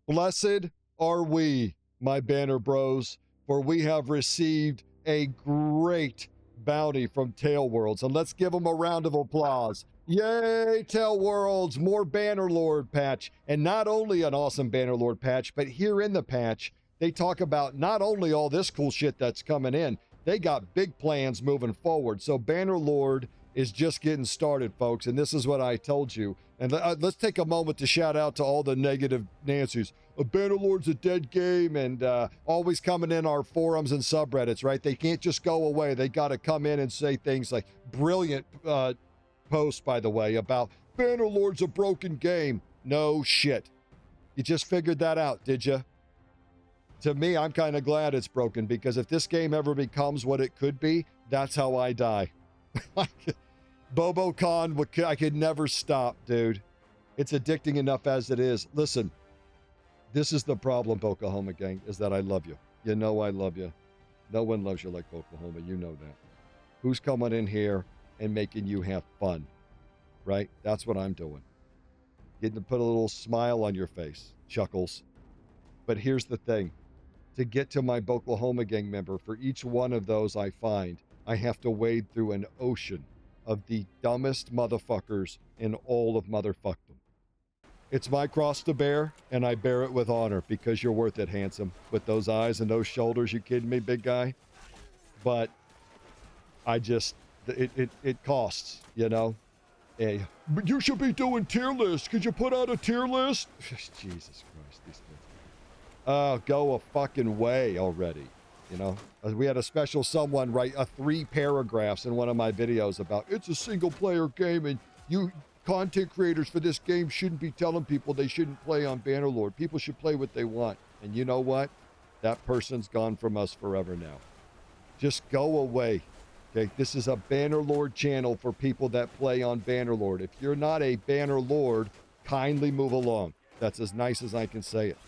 Blessed are we, my banner bros, for we have received a great bounty from Tail Worlds. And let's give them a round of applause. Yay, Tail Worlds, more Bannerlord patch. And not only an awesome Bannerlord patch, but here in the patch, they talk about not only all this cool shit that's coming in, they got big plans moving forward. So Bannerlord is just getting started, folks. And this is what I told you. And let's take a moment to shout out to all the negative Nancys. Bannerlord's a dead game, and always coming in our forums and subreddits, right? They can't just go away. They got to come in and say things like, brilliant post, by the way, about Bannerlord's a broken game. No shit. You just figured that out, did you? To me, I'm kind of glad it's broken, because if this game ever becomes what it could be, that's how I die. BoboCon, I could never stop, dude. It's addicting enough as it is. Listen, this is the problem, Pokahoma gang, is that I love you. You know I love you. No one loves you like Pokahoma. You know that. Who's coming in here and making you have fun, right? That's what I'm doing. Getting to put a little smile on your face. Chuckles. But here's the thing. To get to my Oklahoma gang member, for each one of those I find, I have to wade through an ocean of the dumbest motherfuckers in all of motherfuckdom. It's my cross to bear, and I bear it with honor, because you're worth it, handsome. With those eyes and those shoulders, you kidding me, big guy? But I just, it costs, you know? Hey, but you should be doing tier lists. Could you put out a tier list? Jesus Christ, these kids. Oh, go a fucking way already. You know, we had a special someone write 3 paragraphs in one of my videos about it's a single player game, and you content creators for this game shouldn't be telling people they shouldn't play on Bannerlord. People should play what they want. And you know what? That person's gone from us forever now. Just go away. Okay, this is a Bannerlord channel for people that play on Bannerlord. If you're not a Bannerlord, kindly move along. That's as nice as I can say it.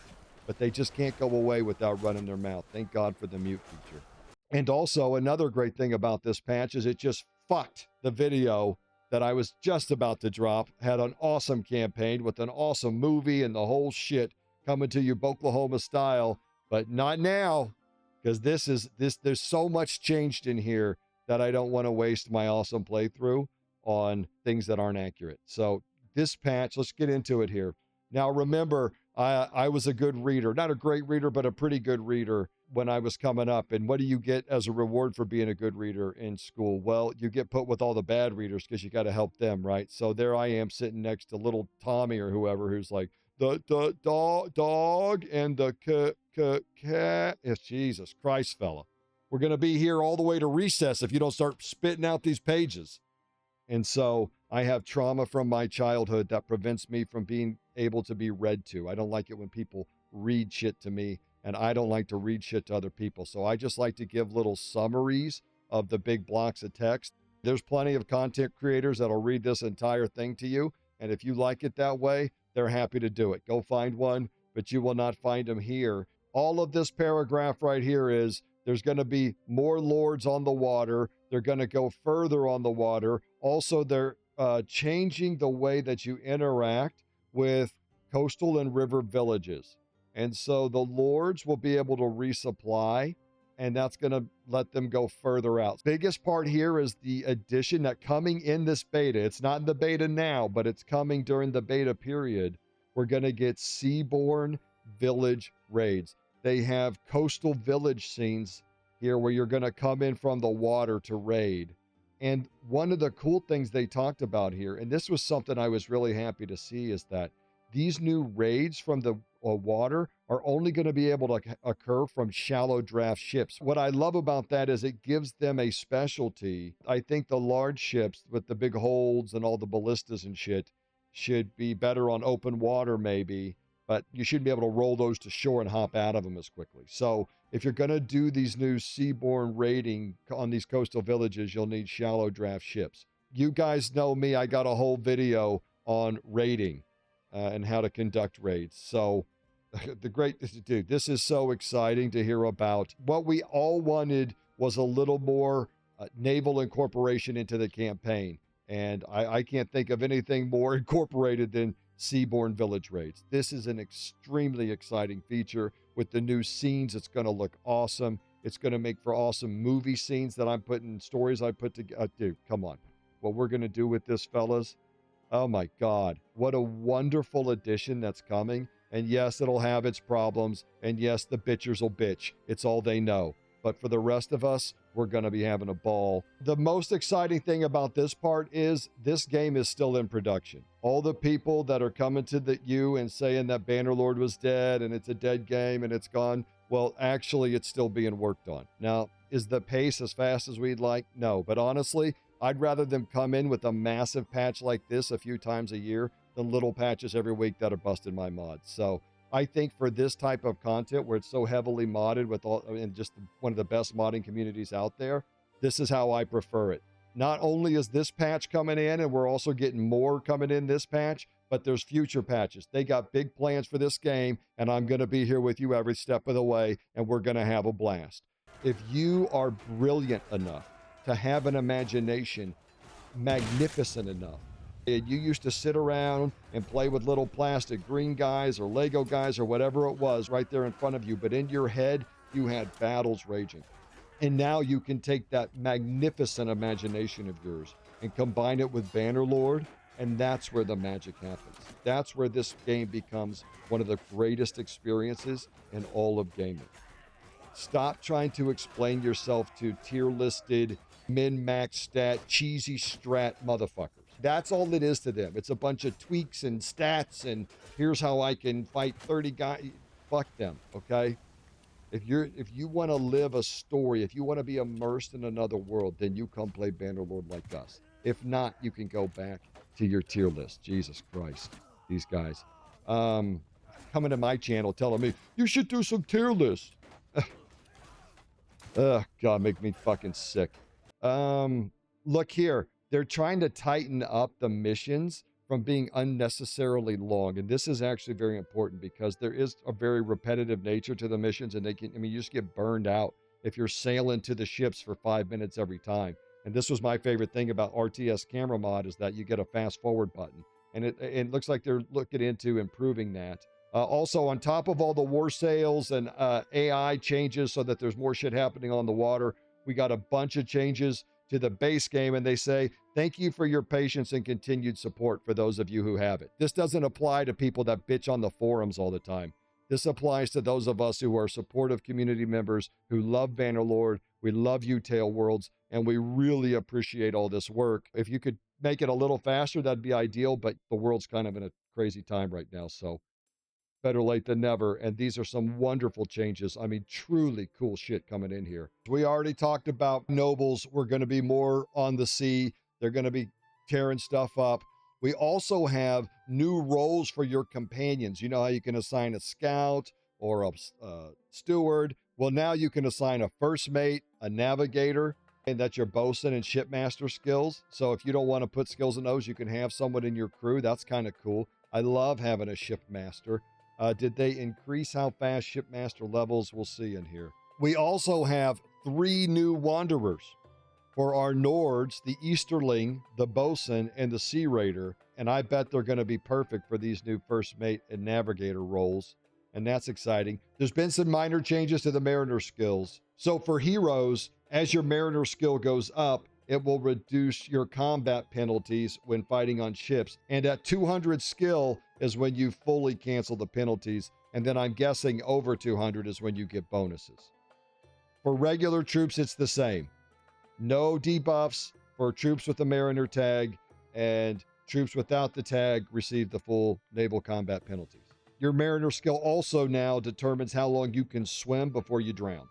But they just can't go away without running their mouth. Thank God for the mute feature. And also, another great thing about this patch is it just fucked the video that I was just about to drop. Had an awesome campaign with an awesome movie and the whole shit coming to you Oklahoma style. But not now, because there's so much changed in here that I don't want to waste my awesome playthrough on things that aren't accurate. So this patch, let's get into it here. Now, remember, I was a good reader, not a great reader, but a pretty good reader when I was coming up. And what do you get as a reward for being a good reader in school? Well, you get put with all the bad readers because you got to help them, right? So there I am sitting next to little Tommy or whoever who's like, the dog and the cat. Yes, Jesus Christ, fella. We're going to be here all the way to recess if you don't start spitting out these pages. And so I have trauma from my childhood that prevents me from being able to be read to. I don't like it when people read shit to me, and I don't like to read shit to other people. So I just like to give little summaries of the big blocks of text. There's plenty of content creators that'll read this entire thing to you. And if you like it that way, they're happy to do it. Go find one, but you will not find them here. All of this paragraph right here is there's going to be more lords on the water. They're going to go further on the water. Also, they're changing the way that you interact with coastal and river villages. And so the lords will be able to resupply, and that's going to let them go further out. Biggest part here is the addition that coming in this beta, it's not in the beta now, but it's coming during the beta period. We're going to get Seaborne village raids. They have coastal village scenes here where you're going to come in from the water to raid. And one of the cool things they talked about here, and this was something I was really happy to see, is that these new raids from the water are only going to be able to occur from shallow draft ships. What I love about that is it gives them a specialty. I think the large ships with the big holds and all the ballistas and shit should be better on open water maybe, but you shouldn't be able to roll those to shore and hop out of them as quickly. So if you're going to do these new seaborne raiding on these coastal villages, you'll need shallow draft ships. You guys know me. I got a whole video on raiding and how to conduct raids. So dude, this is so exciting to hear about. What we all wanted was a little more naval incorporation into the campaign. And I can't think of anything more incorporated than Seaborne village raids. This is an extremely exciting feature. With the new scenes, it's going to look awesome. It's going to make for awesome movie scenes that I'm putting, stories I put together. Dude, come on. What we're going to do with this, fellas, oh my God, what a wonderful addition that's coming. And yes, it'll have its problems. And yes, the bitchers will bitch. It's all they know. But for the rest of us, we're going to be having a ball. The most exciting thing about this part is this game is still in production. All the people that are coming to you and saying that Bannerlord was dead and it's a dead game and it's gone, well, actually, it's still being worked on. Now, is the pace as fast as we'd like? No, but honestly, I'd rather them come in with a massive patch like this a few times a year than little patches every week that are busting my mods. So I think for this type of content where it's so heavily modded with all, and just one of the best modding communities out there, this is how I prefer it. Not only is this patch coming in and we're also getting more coming in this patch, but there's future patches. They got big plans for this game, and I'm going to be here with you every step of the way, and we're going to have a blast. If you are brilliant enough to have an imagination magnificent enough, and you used to sit around and play with little plastic green guys or Lego guys or whatever it was right there in front of you, but in your head, you had battles raging. And now you can take that magnificent imagination of yours and combine it with Bannerlord, and that's where the magic happens. That's where this game becomes one of the greatest experiences in all of gaming. Stop trying to explain yourself to tier-listed, min-max stat, cheesy strat motherfuckers. That's all it is to them. It's a bunch of tweaks and stats, and here's how I can fight 30 guys. Fuck them, okay? If you want to live a story, if you want to be immersed in another world, then you come play Bannerlord like us. If not, you can go back to your tier list. Jesus Christ, these guys. Coming to my channel telling me, you should do some tier lists. Ugh, God, make me fucking sick. Look here. They're trying to tighten up the missions from being unnecessarily long. And this is actually very important because there is a very repetitive nature to the missions, and you just get burned out if you're sailing to the ships for 5 minutes every time. And this was my favorite thing about RTS camera mod, is that you get a fast forward button. And it looks like they're looking into improving that. Also, on top of all the Warsails and AI changes so that there's more shit happening on the water, we got a bunch of changes to the base game, and they say, thank you for your patience and continued support for those of you who have it. This doesn't apply to people that bitch on the forums all the time. This applies to those of us who are supportive community members who love Bannerlord, we love you, Tail Worlds, and we really appreciate all this work. If you could make it a little faster, that'd be ideal, but the world's kind of in a crazy time right now, so better late than never. And these are some wonderful changes. I mean, truly cool shit coming in here. We already talked about nobles. We're going to be more on the sea. They're going to be tearing stuff up. We also have new roles for your companions. You know how you can assign a scout or a steward? Well, now you can assign a first mate, a navigator, and that's your bosun and shipmaster skills. So if you don't want to put skills in those, you can have someone in your crew. That's kind of cool. I love having a shipmaster. Did they increase how fast shipmaster levels? We'll see in here. We also have 3 new wanderers for our Nords, the Easterling, the bosun, and the Sea Raider. And I bet they're going to be perfect for these new first mate and navigator roles. And that's exciting. There's been some minor changes to the mariner skills. So for heroes, as your mariner skill goes up, it will reduce your combat penalties when fighting on ships. And at 200 skill is when you fully cancel the penalties. And then I'm guessing over 200 is when you get bonuses. For regular troops, it's the same. No debuffs for troops with the Mariner tag, and troops without the tag receive the full naval combat penalties. Your Mariner skill also now determines how long you can swim before you drown.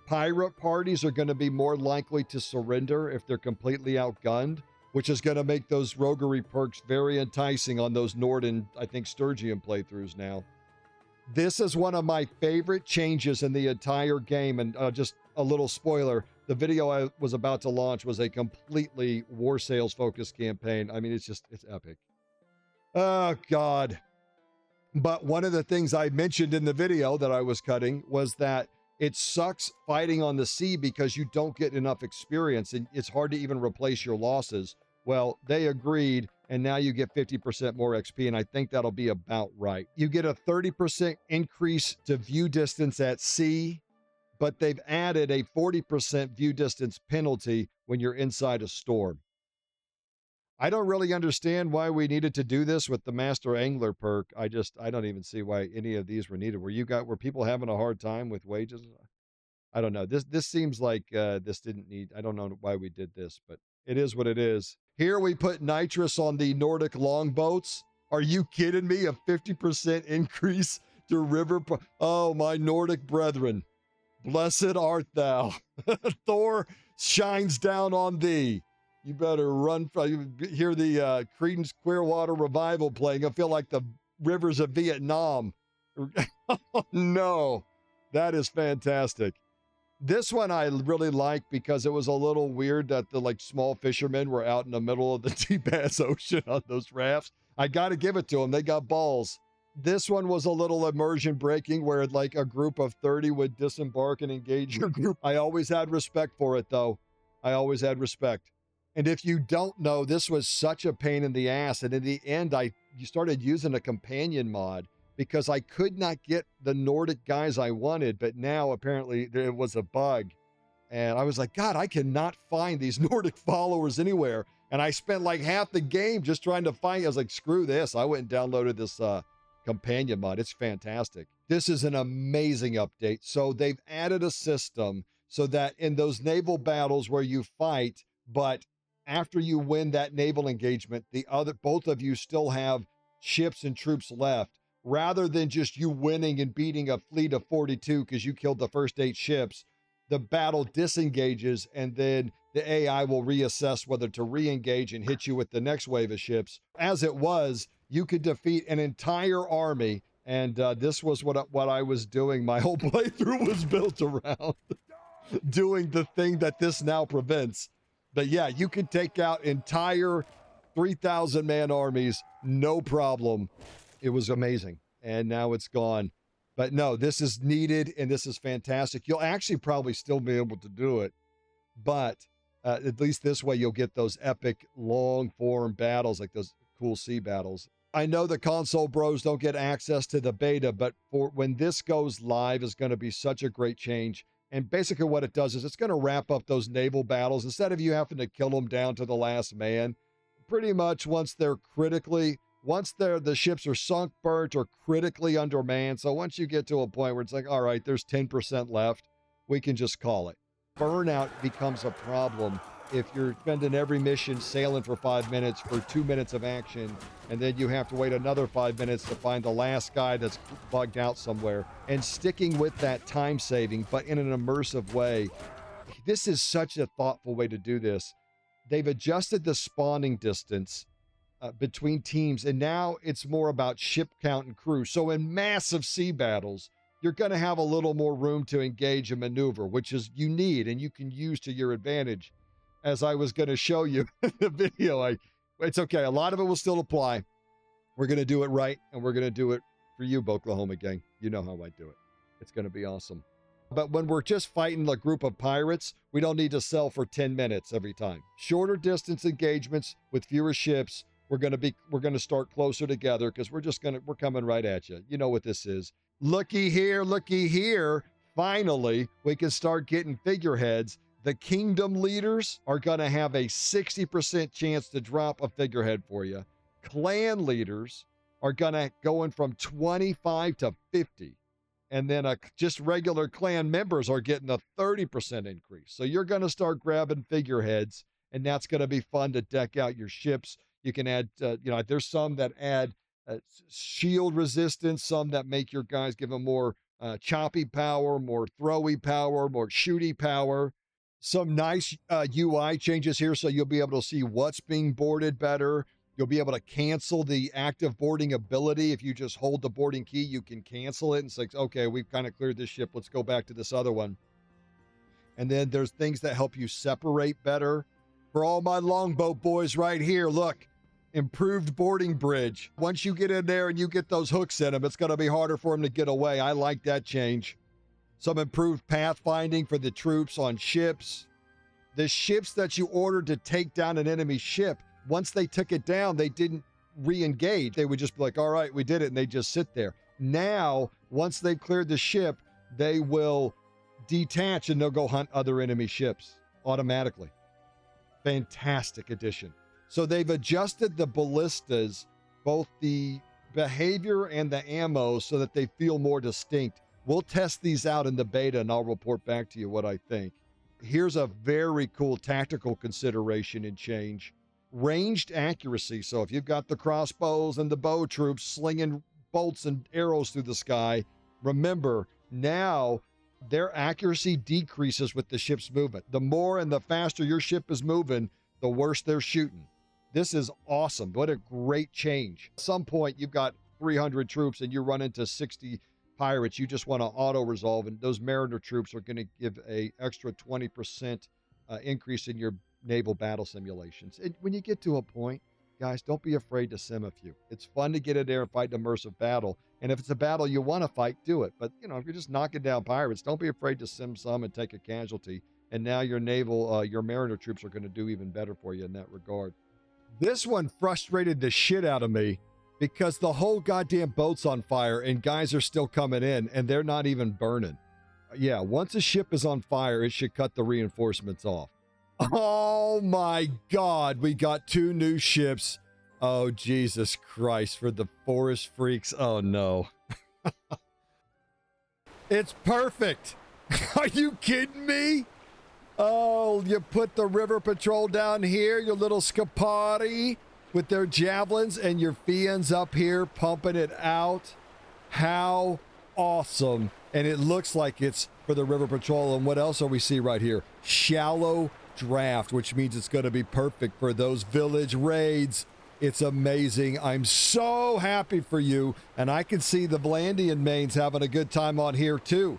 Pirate parties are going to be more likely to surrender if they're completely outgunned, which is going to make those roguery perks very enticing on those Nord and, I think, Sturgian playthroughs now. This is one of my favorite changes in the entire game, and just a little spoiler, the video I was about to launch was a completely Warsails focused campaign. I mean, it's epic. Oh, God. But one of the things I mentioned in the video that I was cutting was that it sucks fighting on the sea because you don't get enough experience, and it's hard to even replace your losses. Well, they agreed, and now you get 50% more XP, and I think that'll be about right. You get a 30% increase to view distance at sea, but they've added a 40% view distance penalty when you're inside a storm. I don't really understand why we needed to do this with the Master Angler perk. I don't even see why any of these were needed. Were people having a hard time with wages? I don't know. This seems like this didn't need. I don't know why we did this, but it is what it is. Here we put nitrous on the Nordic longboats. Are you kidding me? A 50% increase to river. Oh, my Nordic brethren, blessed art thou. Thor shines down on thee. You better run. You hear the Creedence Clearwater Revival playing. I feel like the rivers of Vietnam. Oh, no, that is fantastic. This one I really like because it was a little weird that the small fishermen were out in the middle of the deep ass ocean on those rafts. I got to give it to them. They got balls. This one was a little immersion breaking where a group of 30 would disembark and engage your group. I always had respect for it though. I always had respect. And if you don't know, this was such a pain in the ass. And in the end, you started using a companion mod because I could not get the Nordic guys I wanted, but now apparently there was a bug. And I was like, God, I cannot find these Nordic followers anywhere. And I spent like half the game just trying to find, I was like, screw this. I went and downloaded this companion mod. It's fantastic. This is an amazing update. So they've added a system so that in those naval battles where you fight, but after you win that naval engagement, both of you still have ships and troops left. Rather than just you winning and beating a fleet of 42 because you killed the first 8 ships, the battle disengages and then the AI will reassess whether to re-engage and hit you with the next wave of ships. As it was, you could defeat an entire army, and this was what I was doing. My whole playthrough was built around doing the thing that this now prevents. But yeah, you could take out entire 3,000 man armies, no problem. It was amazing, and now it's gone. But no, this is needed, and this is fantastic. You'll actually probably still be able to do it, but at least this way you'll get those epic long-form battles, like those cool sea battles. I know the console bros don't get access to the beta, but for when this goes live is going to be such a great change. And basically what it does is it's going to wrap up those naval battles. Instead of you having to kill them down to the last man, pretty much once the ships are sunk, burnt, or critically undermanned. So once you get to a point where it's like, all right, there's 10% left, we can just call it. Burnout becomes a problem if you're spending every mission sailing for 5 minutes for 2 minutes of action, and then you have to wait another 5 minutes to find the last guy that's bugged out somewhere. And sticking with that time saving, but in an immersive way, this is such a thoughtful way to do this. They've adjusted the spawning distance between teams, and now it's more about ship count and crew. So in massive sea battles, you're going to have a little more room to engage and maneuver, which is you need and you can use to your advantage. As I was going to show you in the video, it's okay. A lot of it will still apply. We're going to do it right, and we're going to do it for you, Oklahoma gang. You know how I do it. It's going to be awesome. But when we're just fighting a group of pirates, we don't need to sell for 10 minutes every time. Shorter distance engagements with fewer ships. We're going to start closer together because we're coming right at you. You know what this is. Looky here. Finally, we can start getting figureheads. The kingdom leaders are going to have a 60% chance to drop a figurehead for you. Clan leaders are going to going from 25 to 50. And then just regular clan members are getting a 30% increase. So you're going to start grabbing figureheads, and that's going to be fun to deck out your ships. You can add, there's some that add shield resistance, some that make your guys give them more choppy power, more throwy power, more shooty power. Some nice UI changes here, so you'll be able to see what's being boarded better. You'll be able to cancel the active boarding ability. If you just hold the boarding key, you can cancel it. And it's like, okay, we've kind of cleared this ship. Let's go back to this other one. And then there's things that help you separate better. For all my longboat boys right here, look, improved boarding bridge. Once you get in there and you get those hooks in them, it's going to be harder for them to get away. I like that change. Some improved pathfinding for the troops on ships. The ships that you ordered to take down an enemy ship, once they took it down, they didn't re-engage. They would just be like, all right, we did it, and they just sit there. Now, once they've cleared the ship, they will detach and they'll go hunt other enemy ships automatically. Fantastic addition. So they've adjusted the ballistas, both the behavior and the ammo, so that they feel more distinct. We'll test these out in the beta and I'll report back to you what I think. Here's a very cool tactical consideration and change. Ranged accuracy. So if you've got the crossbows and the bow troops slinging bolts and arrows through the sky, remember, now their accuracy decreases with the ship's movement. The more and the faster your ship is moving, the worse they're shooting. This is awesome. What a great change. At some point, you've got 300 troops and you run into 60 pirates. You just want to auto-resolve, and those Mariner troops are going to give a extra 20% increase in your naval battle simulations. And when you get to a point, guys, don't be afraid to sim a few. It's fun to get in there and fight an immersive battle. And if it's a battle you want to fight, do it. But, if you're just knocking down pirates, don't be afraid to sim some and take a casualty. And now your naval, your Mariner troops are going to do even better for you in that regard. This one frustrated the shit out of me because the whole goddamn boat's on fire and guys are still coming in and they're not even burning. Yeah, once a ship is on fire, it should cut the reinforcements off. Oh my God, we got 2 new ships. Oh, Jesus Christ, for the forest freaks. Oh no. It's perfect. Are you kidding me? Oh, you put the river patrol down here, your little Scapari with their javelins, and your Fians up here pumping it out. How awesome. And it looks like it's for the river patrol. And what else are we see right here? Shallow draft, which means it's going to be perfect for those village raids. It's amazing. I'm so happy for you. And I can see the Vlandian mains having a good time on here too.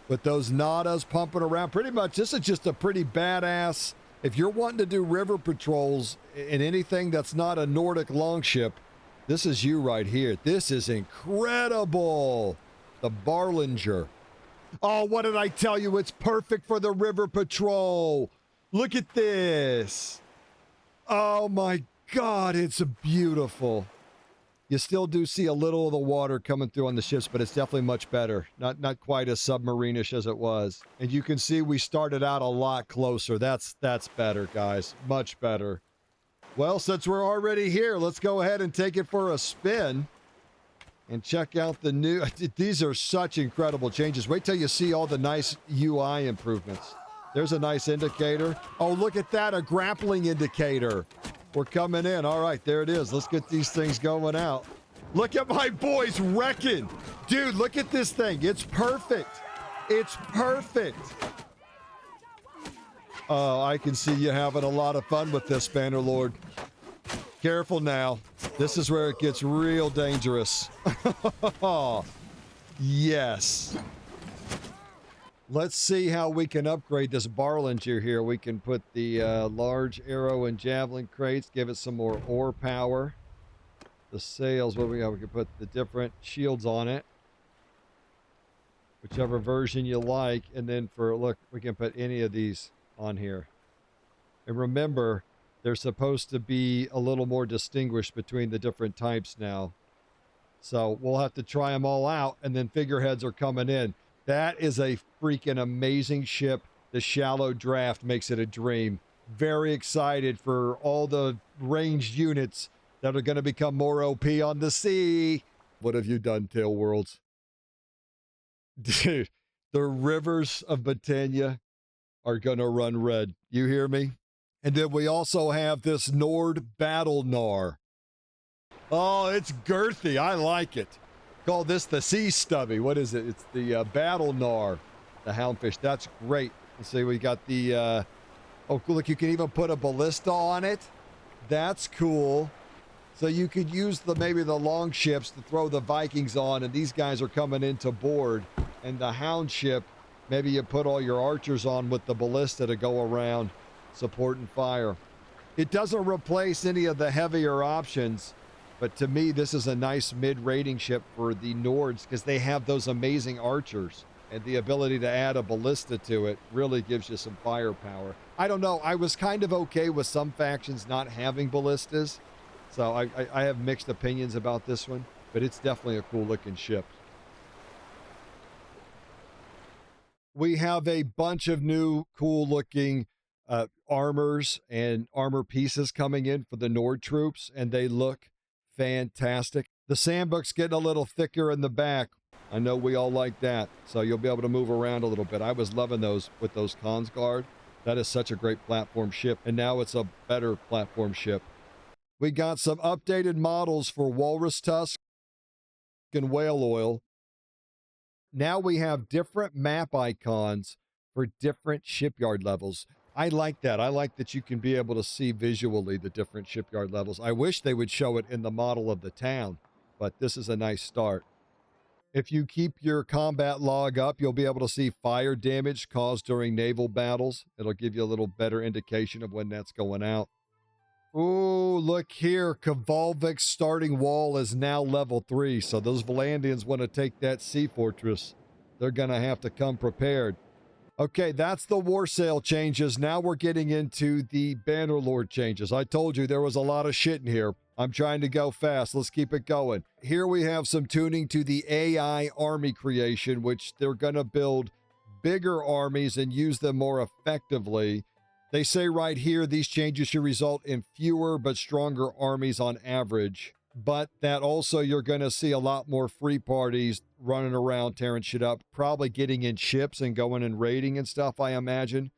With those Nadas pumping around. Pretty much, this is just a pretty badass. If you're wanting to do river patrols in anything that's not a Nordic longship, this is you right here. This is incredible. The Barlinger. Oh, what did I tell you? It's perfect for the river patrol. Look at this. Oh my God, it's beautiful. You still do see a little of the water coming through on the ships, but it's definitely much better. Not quite as submarine-ish as it was. And you can see we started out a lot closer. That's better, guys. Much better. Well, since we're already here, let's go ahead and take it for a spin and check out the new... These are such incredible changes. Wait till you see all the nice UI improvements. There's a nice indicator. Oh, look at that, a grappling indicator. We're coming in. All right, there it is. Let's get these things going out. Look at my boys wrecking. Dude, look at this thing. It's perfect. It's perfect. Oh, I can see you having a lot of fun with this, Bannerlord. Careful now. This is where it gets real dangerous. Yes. Let's see how we can upgrade this Barlinger here. We can put the large arrow and javelin crates, give it some more ore power. The sails, what we got? We can put the different shields on it. Whichever version you like. And then look, we can put any of these on here. And remember, they're supposed to be a little more distinguished between the different types now. So we'll have to try them all out, and then figureheads are coming in. That is a freaking amazing ship. The shallow draft makes it a dream. Very excited for all the ranged units that are going to become more OP on the sea. What have you done, Tail Worlds? Dude, the rivers of Britannia are going to run red. You hear me? And then we also have this Nord Battle Gnar. Oh, it's girthy. I like it. Call this the Sea Stubby. What is it? It's the Battle Gnar, the Houndfish. That's great. Let's see, we got the... oh, look, you can even put a ballista on it. That's cool. So you could use maybe the long ships to throw the Vikings on, and these guys are coming into board. And the Hound ship, maybe you put all your archers on with the ballista to go around supporting fire. It doesn't replace any of the heavier options, but to me, this is a nice mid-rating ship for the Nords because they have those amazing archers. and the ability to add a ballista to it really gives you some firepower. I don't know. I was kind of okay with some factions not having ballistas, so I have mixed opinions about this one, but it's definitely a cool looking ship. We have a bunch of new cool looking armors and armor pieces coming in for the Nord troops, and they look fantastic. The sandbook's getting a little thicker in the back. I know we all like that, so you'll be able to move around a little bit. I was loving those with those Khans Guard. That is such a great platform ship, and now it's a better platform ship. We got some updated models for Walrus Tusk and Whale Oil. Now we have different map icons for different shipyard levels. I like that. I like that you can be able to see visually the different shipyard levels. I wish they would show it in the model of the town, but this is a nice start. If you keep your combat log up, you'll be able to see fire damage caused during naval battles. It'll give you a little better indication of when that's going out. Ooh, look here. Kvalvik's starting wall is now level 3, so those Valandians want to take that sea fortress. They're going to have to come prepared. Okay, that's the Warsail changes. Now we're getting into the Bannerlord changes. I told you there was a lot of shit in here. I'm trying to go fast. Let's keep it going. Here we have some tuning to the AI army creation, which they're going to build bigger armies and use them more effectively. They say right here, these changes should result in fewer but stronger armies on average. But that also, you're going to see a lot more free parties running around tearing shit up, probably getting in ships and going and raiding and stuff, I imagine.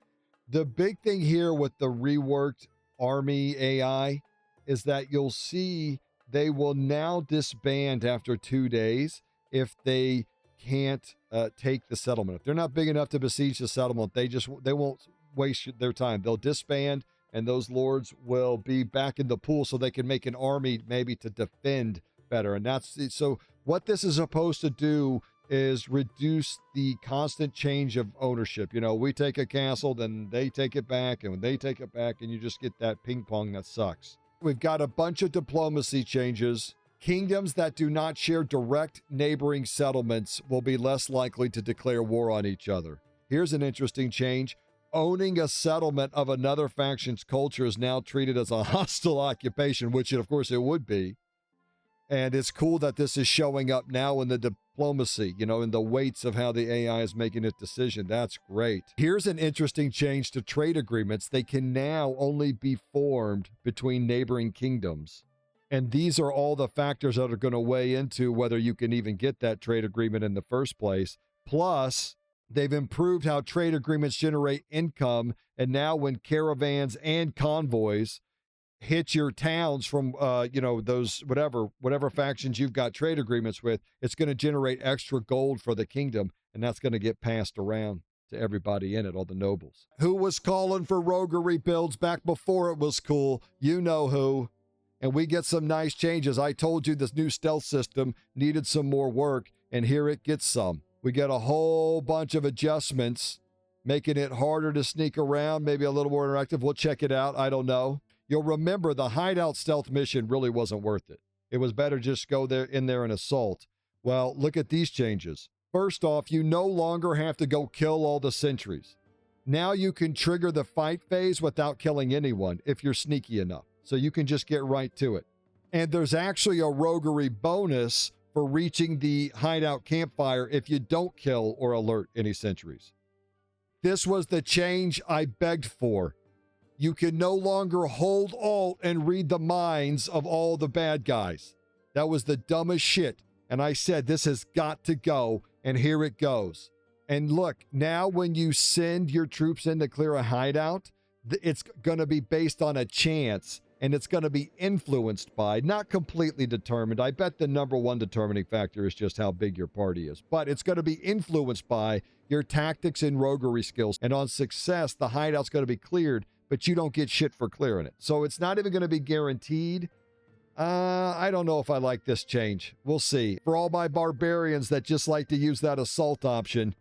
The big thing here with the reworked army AI is that you'll see they will now disband after 2 days if they can't take the settlement. If they're not big enough to besiege the settlement, they won't waste their time. They'll disband, and those lords will be back in the pool so they can make an army maybe to defend better. And that's so what this is supposed to do is reduce the constant change of ownership. You know, we take a castle, then they take it back, and when they take it back, and you just get that ping pong that sucks. We've got a bunch of diplomacy changes. Kingdoms that do not share direct neighboring settlements will be less likely to declare war on each other. Here's an interesting change. Owning a settlement of another faction's culture is now treated as a hostile occupation, which of course it would be. And it's cool that this is showing up now in the diplomacy, you know, in the weights of how the AI is making its decision. That's great. Here's an interesting change to trade agreements. They can now only be formed between neighboring kingdoms. And these are all the factors that are going to weigh into whether you can even get that trade agreement in the first place. Plus, they've improved how trade agreements generate income. And now when caravans and convoys hit your towns from, you know, those whatever factions you've got trade agreements with, it's going to generate extra gold for the kingdom. And that's going to get passed around to everybody in it, all the nobles. Who was calling for roguery builds back before it was cool? You know who. And we get some nice changes. I told you this new stealth system needed some more work, and here it gets some. We get a whole bunch of adjustments, making it harder to sneak around, maybe a little more interactive. We'll check it out. I don't know. You'll remember the hideout stealth mission really wasn't worth it. It was better just go in there and assault. Well, look at these changes. First off, you no longer have to go kill all the sentries. Now you can trigger the fight phase without killing anyone if you're sneaky enough. So you can just get right to it. And there's actually a roguery bonus for reaching the hideout campfire if you don't kill or alert any sentries. This was the change I begged for. You can no longer hold Alt and read the minds of all the bad guys. That was the dumbest shit. And I said, this has got to go. And here it goes. And look, now when you send your troops in to clear a hideout, it's going to be based on a chance. And it's going to be influenced by, not completely determined. I bet the number one determining factor is just how big your party is. But it's going to be influenced by your tactics and roguery skills. And on success, the hideout's going to be cleared, but you don't get shit for clearing it. So it's not even going to be guaranteed. I don't know if I like this change. We'll see. For all my barbarians that just like to use that assault option,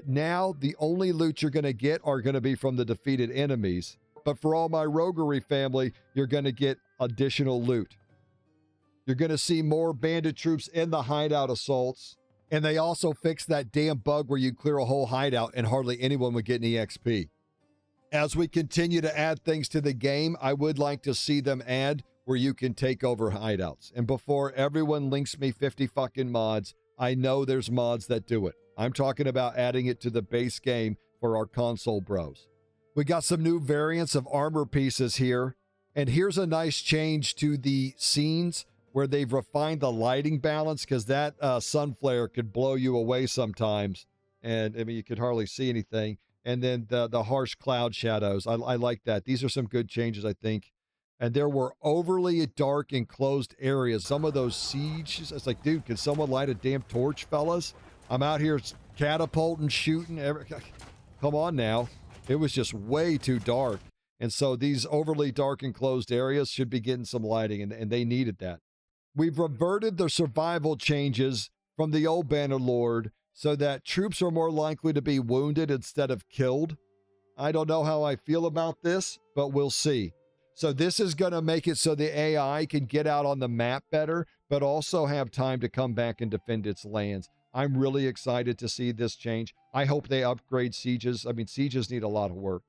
now the only loot you're going to get are going to be from the defeated enemies. But for all my roguery family, you're going to get additional loot. You're going to see more bandit troops in the hideout assaults. And they also fixed that damn bug where you clear a whole hideout and hardly anyone would get any XP. As we continue to add things to the game, I would like to see them add where you can take over hideouts. And before everyone links me 50 fucking mods, I know there's mods that do it. I'm talking about adding it to the base game for our console bros. We got some new variants of armor pieces here. And here's a nice change to the scenes where they've refined the lighting balance, because that sun flare could blow you away sometimes. And I mean, you could hardly see anything. And then the harsh cloud shadows. I like that. These are some good changes, I think. And there were overly dark enclosed areas. Some of those sieges, it's like, dude, can someone light a damn torch, fellas? I'm out here catapulting, shooting. Come on now. It was just way too dark. And so these overly dark enclosed areas should be getting some lighting, and they needed that. We've reverted the survival changes from the old Bannerlord so that troops are more likely to be wounded instead of killed. I don't know how I feel about this, but we'll see. So this is going to make it so the AI can get out on the map better, but also have time to come back and defend its lands. I'm really excited to see this change. I hope they upgrade sieges. I mean, sieges need a lot of work,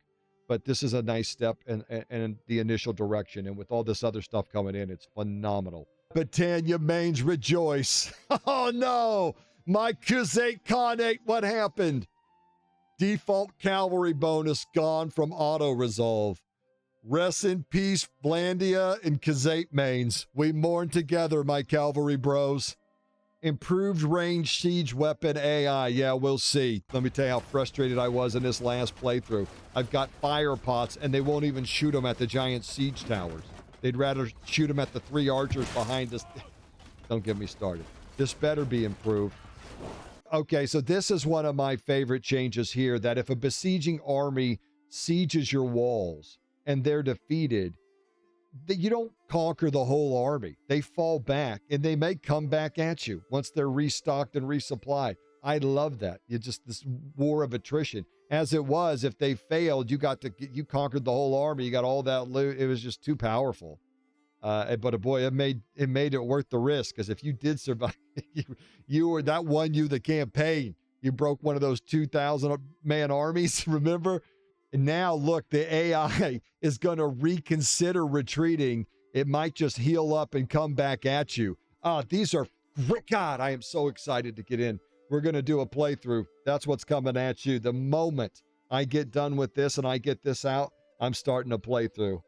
but this is a nice step in the initial direction. And with all this other stuff coming in, it's phenomenal. Britannia mains rejoice. Oh no, my Kuzate Khanate, what happened? Default cavalry bonus gone from auto resolve. Rest in peace, Blandia and Kazate mains. We mourn together, my cavalry bros. Improved range siege weapon AI. Yeah, we'll see. Let me tell you how frustrated I was in this last playthrough. I've got fire pots, and they won't even shoot them at the giant siege towers. They'd rather shoot them at the 3 archers behind us. Don't get me started. This better be improved. Okay, so this is one of my favorite changes here, that if a besieging army sieges your walls and they're defeated, you don't conquer the whole army. They fall back, and they may come back at you once they're restocked and resupplied. I love that. It's just this war of attrition. As it was, if they failed, you conquered the whole army. You got all that loot. It was just too powerful. But boy, it made it worth the risk, because if you did survive, that won you the campaign. You broke one of those 2,000 man armies, remember? And now look, the AI is going to reconsider retreating. It might just heal up and come back at you. These are great. God, I am so excited to get in. We're going to do a playthrough. That's what's coming at you. The moment I get done with this and I get this out, I'm starting a playthrough.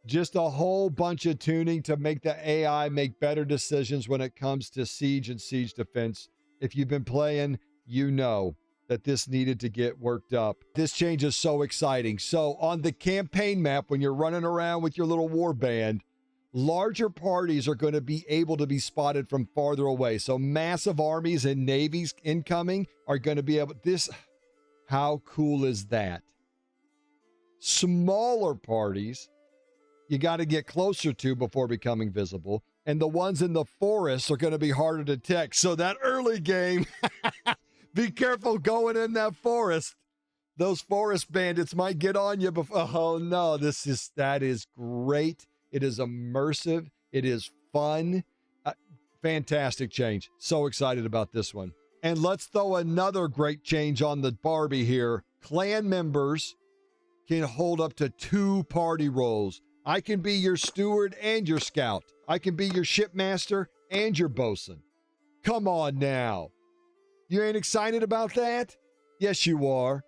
Just a whole bunch of tuning to make the AI make better decisions when it comes to siege and siege defense. If you've been playing, you know that this needed to get worked up. This change is so exciting. So on the campaign map, when you're running around with your little war band, larger parties are going to be able to be spotted from farther away. So massive armies and navies incoming are going to be able... How cool is that? Smaller parties, you got to get closer to before becoming visible. And the ones in the forests are going to be harder to detect. So that early game... Be careful going in that forest. Those forest bandits might get on you before. Oh no, that is great. It is immersive. It is fun. Fantastic change. So excited about this one. And let's throw another great change on the Barbie here. Clan members can hold up to 2 party roles. I can be your steward and your scout. I can be your shipmaster and your bosun. Come on now. You ain't excited about that? Yes, you are.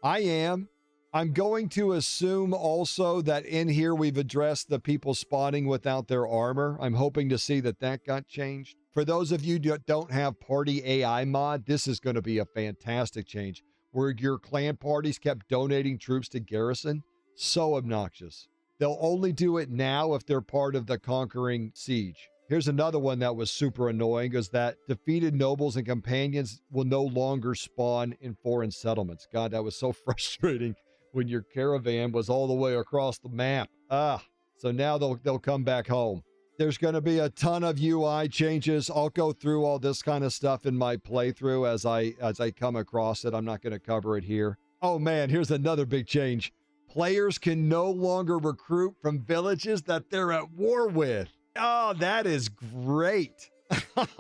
I am. I'm going to assume also that in here we've addressed the people spawning without their armor. I'm hoping to see that got changed. For those of you that don't have Party AI mod, this is going to be a fantastic change. Where your clan parties kept donating troops to garrison. So obnoxious. They'll only do it now if they're part of the conquering siege. Here's another one that was super annoying, is that defeated nobles and companions will no longer spawn in foreign settlements. God, that was so frustrating when your caravan was all the way across the map. So now they'll come back home. There's going to be a ton of UI changes. I'll go through all this kind of stuff in my playthrough as I come across it. I'm not going to cover it here. Oh man, here's another big change. Players can no longer recruit from villages that they're at war with. Oh, that is great.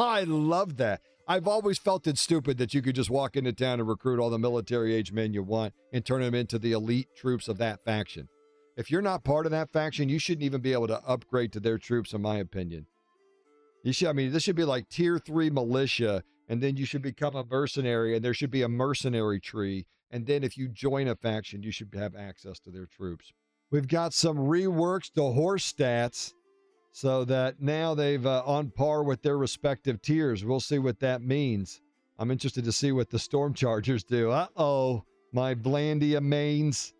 I love that. I've always felt it stupid that you could just walk into town and recruit all the military-age men you want and turn them into the elite troops of that faction. If you're not part of that faction, you shouldn't even be able to upgrade to their troops, in my opinion. You should, I mean, this should be like tier 3 militia, and then you should become a mercenary, and there should be a mercenary tree. And then if you join a faction, you should have access to their troops. We've got some reworks to horse stats so that now they've on par with their respective tiers. We'll see what that means. I'm interested to see what the Storm Chargers do. Uh-oh, my Vlandia mains.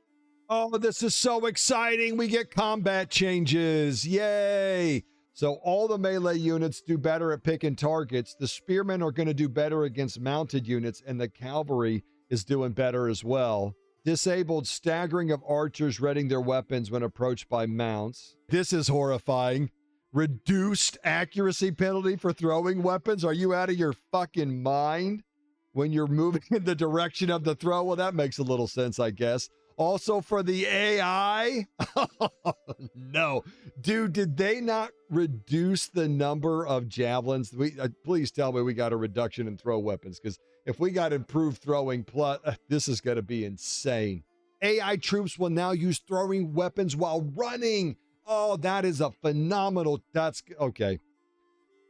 Oh, this is so exciting. We get combat changes. Yay. So all the melee units do better at picking targets. The spearmen are going to do better against mounted units, and the cavalry is doing better as well. Disabled staggering of archers readying their weapons when approached by mounts. This is horrifying. Reduced accuracy penalty for throwing weapons. Are you out of your fucking mind when you're moving in the direction of the throw? Well, that makes a little sense, I guess. Also for the AI? No. Dude, did they not reduce the number of javelins? Please tell me we got a reduction in throw weapons, because if we got improved throwing, plus this is going to be insane. AI troops will now use throwing weapons while running. Oh, that is a phenomenal. That's okay.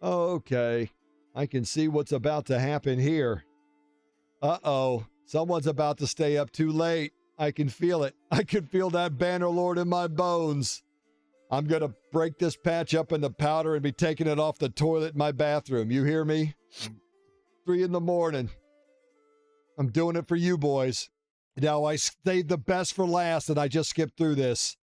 Okay. I can see what's about to happen here. Uh-oh. Someone's about to stay up too late. I can feel it. I can feel that Bannerlord in my bones. I'm going to break this patch up into powder and be taking it off the toilet in my bathroom. You hear me? 3 in the morning. I'm doing it for you boys. Now, I saved the best for last, and I just skipped through this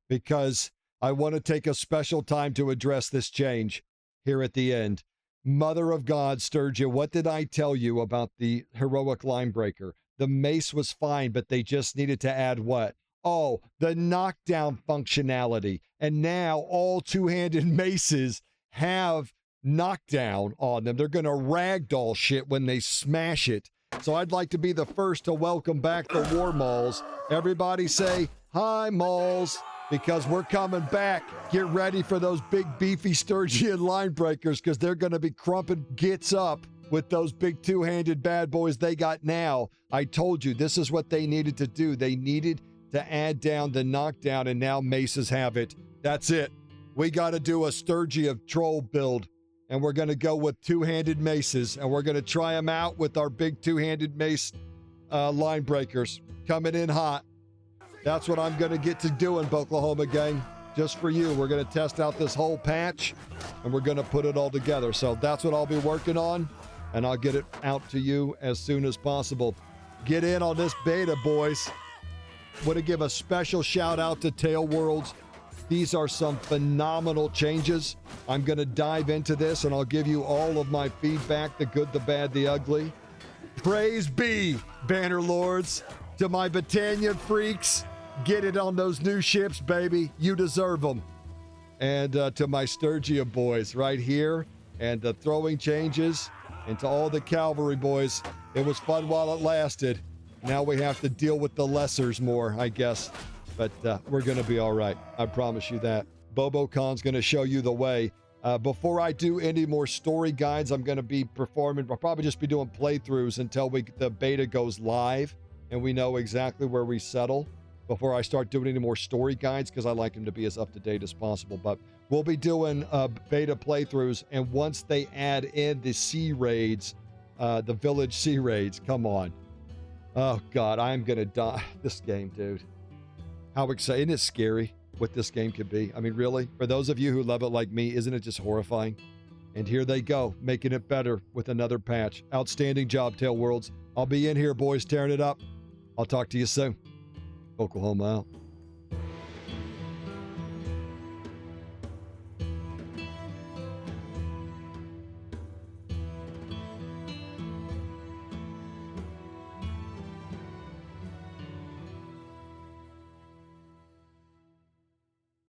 because I want to take a special time to address this change here at the end. Mother of God, Sturgia, what did I tell you about the heroic linebreaker? The mace was fine, but they just needed to add what? Oh, the knockdown functionality. And now all two-handed maces have knockdown on them. They're going to ragdoll shit when they smash it. So I'd like to be the first to welcome back the war mauls. Everybody say, hi, mauls, because we're coming back. Get ready for those big, beefy Sturgian linebreakers, because they're going to be crumping gits up with those big two-handed bad boys they got now. I told you, this is what they needed to do. They needed to add down the knockdown, and now maces have it. That's it. We got to do a Sturgia troll build, and we're going to go with two-handed maces, and we're going to try them out with our big two-handed mace line breakers coming in hot. That's what I'm going to get to doing, Oklahoma gang. Just for you, we're going to test out this whole patch, and we're going to put it all together. So that's what I'll be working on, and I'll get it out to you as soon as possible. Get in on this beta, boys. Want to give a special shout out to Tail Worlds. These are some phenomenal changes. I'm going to dive into this, and I'll give you all of my feedback, the good, the bad, the ugly. Praise be, Bannerlords. To my Britannia freaks, get it on those new ships, baby. You deserve them. And to my Sturgia boys right here, and the throwing changes, and to all the cavalry boys, it was fun while it lasted. Now we have to deal with the lessers more, I guess. But we're going to be all right. I promise you that. BoboCon's going to show you the way. Before I do any more story guides, I'm going to be performing. I'll probably just be doing playthroughs until the beta goes live and we know exactly where we settle before I start doing any more story guides, because I like them to be as up-to-date as possible. But we'll be doing beta playthroughs, and once they add in the sea raids, the village sea raids, come on. Oh, God, I'm going to die. This game, dude. How exciting. Isn't it scary what this game could be? I mean, really? For those of you who love it like me, isn't it just horrifying? And here they go, making it better with another patch. Outstanding job, Tail Worlds. I'll be in here, boys, tearing it up. I'll talk to you soon. Oklahoma out.